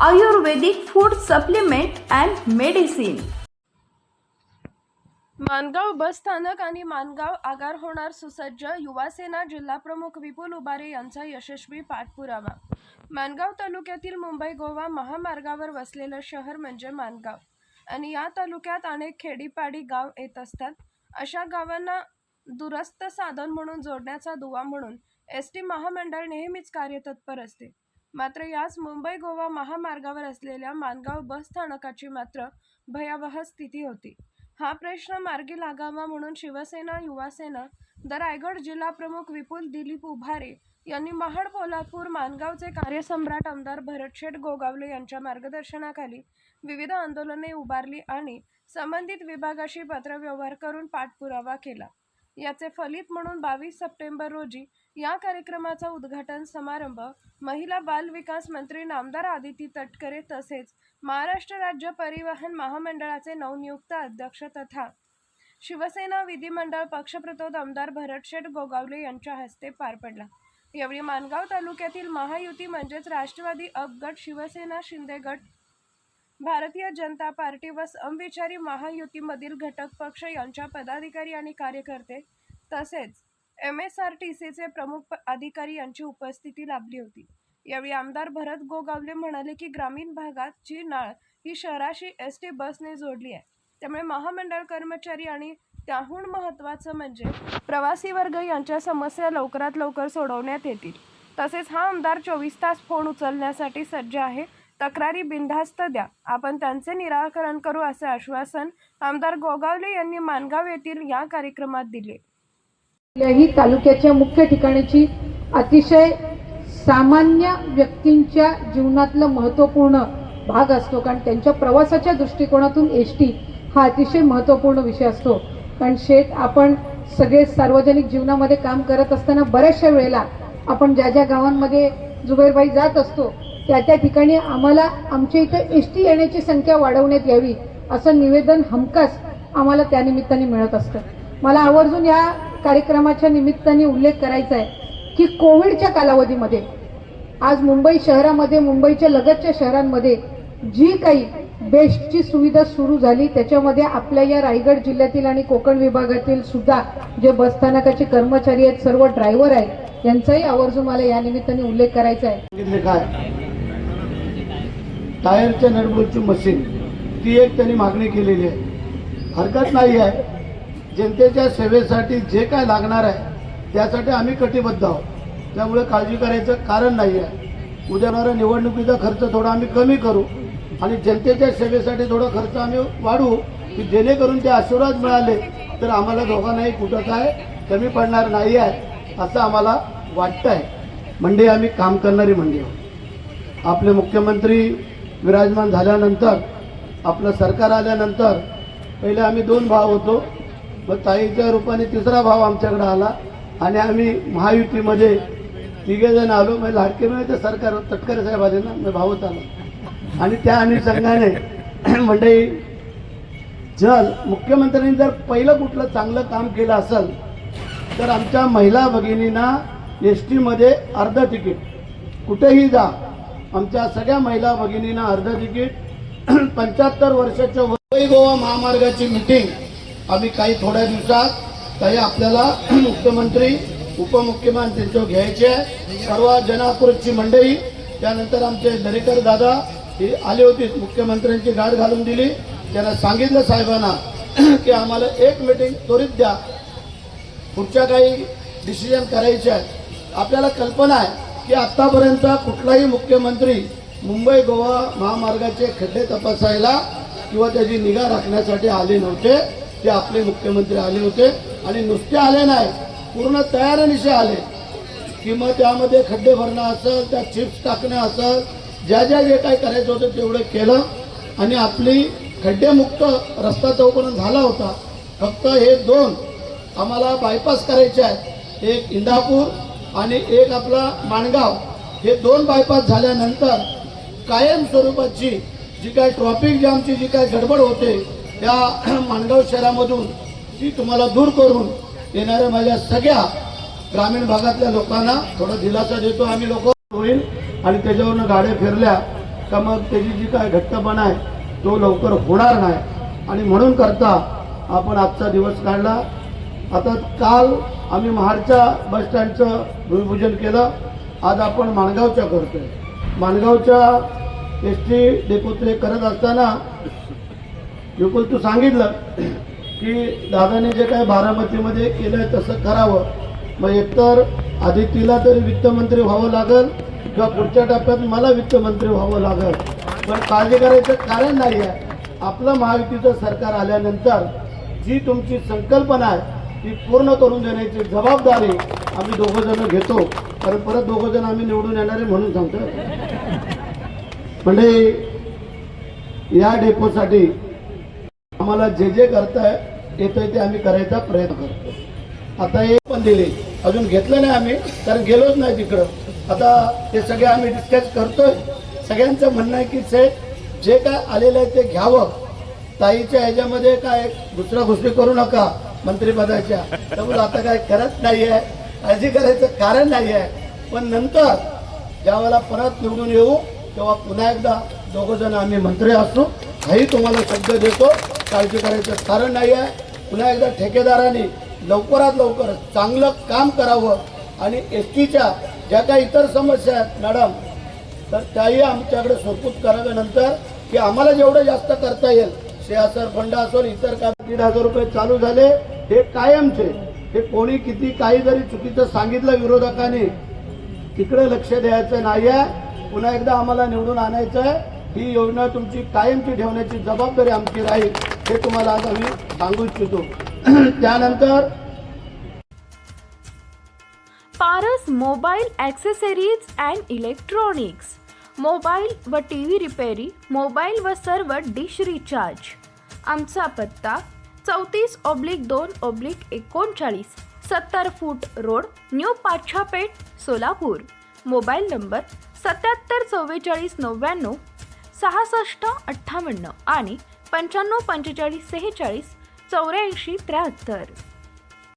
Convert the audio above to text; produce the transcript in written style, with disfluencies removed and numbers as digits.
Ayurvedic food supplement and medicine. Mangaon bus स्थानक आणि माणगाव आगार होणार सुसज्ज, युवासेना जिल्हाप्रमुख विपुल उबारे यांचा यशस्वी पाठपुरावा। माणगाव तालुक्यातील मुंबई गोवा महामार्गावर वसलेलं शहर म्हणजे माणगाव आणि या तालुक्यात अनेक खेडीपाडी गाव येत असतात। अशा गावांना दूरस्थ साधन म्हणून जोडण्याचा दुवा म्हणून एसटी महामंडळ नेहमीच कार्यतत्पर असते। मात्र याच मुंबई गोवा महामार्गावर असलेल्या माणगाव बस स्थानकाची मात्र भयावह स्थिती होती। हा प्रश्न मार्गी लागावा म्हणून शिवसेना युवासेना द रायगड जिल्हा प्रमुख विपुल दिलीप उभारे यांनी महाड पोलादपूर माणगावचे कार्यसम्राट आमदार भरतशेठ गोगावले यांच्या मार्गदर्शनाखाली विविध आंदोलने उभारली आणि संबंधित विभागाशी पत्रव्यवहार करून पाठपुरावा केला। याचे फलित म्हणून 22 सप्टेंबर रोजी या कार्यक्रमाचा उद्घाटन समारंभ महिला बाल विकास मंत्री नामदार आदिती तटकरे तसेच महाराष्ट्र राज्य परिवहन महामंडळाचे नवनियुक्त अध्यक्ष तथा शिवसेना विधिमंडळ पक्षप्रतोद आमदार भरतशेठ गोगावले यांच्या हस्ते पार पडला। यावेळी माणगाव तालुक्यातील महायुती म्हणजेच राष्ट्रवादी अप गट, शिवसेना शिंदे गट, भारतीय जनता पार्टी व समविचारी महायुतीमधील घटक पक्ष यांच्या पदाधिकारी आणि कार्यकर्ते तसेच MSRTCचे प्रमुख अधिकारी यांची उपस्थिती लाभली होती। यावेळी आमदार भरत गोगावले म्हणाले की ग्रामीण भागात ची नाळ ही शहराशी एसटी बसने जोडली आहे, त्यामुळे महामंडळ कर्मचारी आणि त्याहून महत्त्वाचं म्हणजे प्रवासी वर्ग यांच्या समस्या लवकरात लवकर सोडवण्यात येतील। तसेच हा आमदार 24 तास फोन उचलण्यासाठी सज्ज आहे, तक्रारी बिनधास्त द्या, आपण त्यांचे निराकरण करू असे आश्वासन आमदार गोगावले यांनी माणगाव येथील या कार्यक्रमात दिले। कुठल्याही तालुक्याच्या मुख्य ठिकाणीची अतिशय सामान्य व्यक्तींच्या जीवनातलं महत्त्वपूर्ण भाग असतो, कारण त्यांच्या प्रवासाच्या दृष्टिकोनातून एसटी हा अतिशय महत्त्वपूर्ण विषय असतो। कारण शेठ, आपण सगळे सार्वजनिक जीवनामध्ये काम करत असताना बऱ्याचशा वेळेला आपण ज्या ज्या गावांमध्ये जुबैरबाई जात असतो त्या ठिकाणी आम्हाला आमच्या इथं एसटी येण्याची संख्या वाढवण्यात यावी असं निवेदन हमखास आम्हाला त्या निमित्ताने मिळत असतं। मला आवर्जून या कार्यक्रमाच्या निमित्ताने उल्लेख करायचा आहे की कोविडच्या कालावधीमध्ये आज मुंबई शहरामध्ये, मुंबईच्या लगतच्या शहरांमध्ये जी काही बेस्टची सुविधा सुरू झाली त्याच्यामध्ये आपल्या या रायगड जिल्ह्यातील आणि कोकण विभागातील सुद्धा जे बसस्थानकाचे कर्मचारी आहेत, सर्व ड्रायव्हर आहेत, यांचाही आवर्जून मला या निमित्ताने उल्लेख करायचा आहे। काय टायरच्या नटबोल्टची मशीन ती एक त्यांनी मागणी केलेली आहे, हरकत नाही आहे। जनतेच्या सेवेसाठी जे काय लागणार आहे त्यासाठी आम्ही कटिबद्ध आहोत, त्यामुळे काळजी करायचं कारण नाही आहे। उद्यानारा निवडणुकीचा खर्च थोडा आम्ही कमी करू आणि जनतेच्या सेवेसाठी थोडा खर्च आम्ही वाढवू की जेणेकरून ते आशीर्वाद मिळाले तर आम्हाला दोघांनाही कुठं काय कमी पडणार नाही आहे असं आम्हाला वाटतं आहे। मंडळी, आम्ही काम करणारी मंडळी आहोत। आपले मुख्यमंत्री विराजमान झाल्यानंतर, आपलं सरकार आल्यानंतर पहिले आम्ही 2 भाव होतो, मग ताईच्या रूपाने 3रा भाव आमच्याकडे आला आणि आम्ही महायुतीमध्ये 3 जण आलो। मग लाडके मिळते सरकार तटकरे साहेब आले ना, मग भावच आला आणि त्या अनुषंगाने मंडळी, जर मुख्यमंत्र्यांनी जर पहिलं कुठलं चांगलं काम केलं असेल तर आमच्या महिला भगिनींना एसटीमध्ये अर्ध तिकीट, कुठेही जा आमच्या सगळ्या महिला भगिनींना अर्ध तिकीट। 75 वर्षाच्या मुंबई गोवा महामार्गाची मीटिंग आम्ही काही थोड्या दिवसात काही आपल्याला मुख्यमंत्री उपमुख्यमंत्री त्यांच्यावर घ्यायचे आहे। सर्व जनाक्रोशची मंडळी, त्यानंतर आमचे दरेकर दादा हे आले होते, मुख्यमंत्र्यांची गाठ घालून दिली, त्यांना सांगितलं साहेबांना की आम्हाला एक मीटिंग त्वरित द्या, पुढच्या काही डिसिजन करायचे आहेत। आपल्याला कल्पना आहे की आत्तापर्यंत कुठलाही मुख्यमंत्री मुंबई गोवा महामार्गाचे खड्डे तपासायला किंवा त्याची निगा राखण्यासाठी आले नव्हते, ते आपले मुख्यमंत्री आले होते आणि नुसते आले नाही, पूर्ण तयारीनिशी आले की मग त्यामध्ये खड्डे भरणं असेल, त्या चिप्स टाकणं असेल, ज्या जे काही करायचं होतं तेवढं केलं आणि आपली खड्डेमुक्त रस्ता चौकोन झाला होता। फक्त हे 2 आम्हाला बायपास करायचे आहेत, एक इंदापूर आणि एक आपला माणगाव। हे 2 बायपास झाल्यानंतर कायम स्वरूपाची जी काय ट्रॅफिक जामची जी काय गडबड होते त्या माणगाव शहरामधून ती तुम्हाला दूर करून येणाऱ्या माझ्या सगळ्या ग्रामीण भागातल्या लोकांना थोडा दिलासा देतो आम्ही लोक होईल। आणि त्याच्यावरनं गाड्या फिरल्या का मग त्याची जी काय घट्टपणा आहे तो लवकर होणार नाही आणि म्हणून करता आपण आजचा दिवस काढला. आता काल आम्ही महाडच्या बसस्टँडचं भूमिपूजन केलं, आज आपण माणगावच्या करतोय. माणगावच्या एस टी डेपोचे करत असताना विपुल तू सांगितलं की दादाने जे काय बारामतीमध्ये केलं आहे तसं करावं. मग एकतर आदित्यला तरी वित्तमंत्री व्हावं लागेल किंवा पुढच्या टप्प्यात मला वित्तमंत्री व्हावं लागेल. पण काळजी करायचं कारण नाही आहे. आपलं महायुतीचं सरकार आल्यानंतर जी तुमची संकल्पना आहे ती पूर्ण करून देण्याची जबाबदारी आम्ही दोघंजणं घेतो. कारण परत दोघंजण आम्ही निवडून येणारे म्हणून सांगतो. म्हणजे या डेपोसाठी आम्हाला जे जे करता येतंय ते आम्ही करायचा प्रयत्न करतो. आता हे पण दिले, अजून घेतलं नाही आम्ही कारण गेलोच नाही तिकडं. आता ते सगळे आम्ही डिस्कस करतोय. सगळ्यांचं म्हणणं आहे की साहेब जे काय आलेलं आहे ते घ्यावं. ताईच्या ह्याच्यामध्ये काय दुसऱ्या गोष्टी करू नका मंत्रिपदाच्या. त्यामुळे आता काय करत नाही आहे, काळजी करायचं कारण नाही आहे. पण नंतर ज्यावेळेला परत निवडून येऊ तेव्हा पुन्हा एकदा दोघंजण आम्ही मंत्री असू हाही तुम्हाला शब्द देतो. काळजी करायचं कारण नाही आहे. पुन्हा एकदा ठेकेदारांनी लवकरात लवकर चांगलं काम करावं आणि एस टीच्या ज्या काही इतर समस्या आहेत मॅडम तर त्याही आमच्याकडे सोपूत कराव्यानंतर की आम्हाला जेवढं जास्त करता येईल शेअर फंड असेल इतर काय 1,500 रुपये चालू झाले हे कायमचे. हे कोणी किती काही जरी चुकीचं सांगितलं विरोधकांनी तिकडे लक्ष द्यायचं नाही आहे. पुन्हा एकदा आम्हाला निवडून आणायचं आहे. ही योजना तुमची कायमची ठेवण्याची जबाबदारी आमची राहील हे तुम्हाला आज आम्ही सांगू इच्छितो. त्यानंतर Paras mobile accessories and electronics, mobile व TV रिपेरी, मोबाईल व सर्व डिश रिचार्ज. आमचा पत्ता 34/2/39 70 फूट road, new Pachhapeth, Solapur. Mobile number 774499 6658 आणि 954546 8473.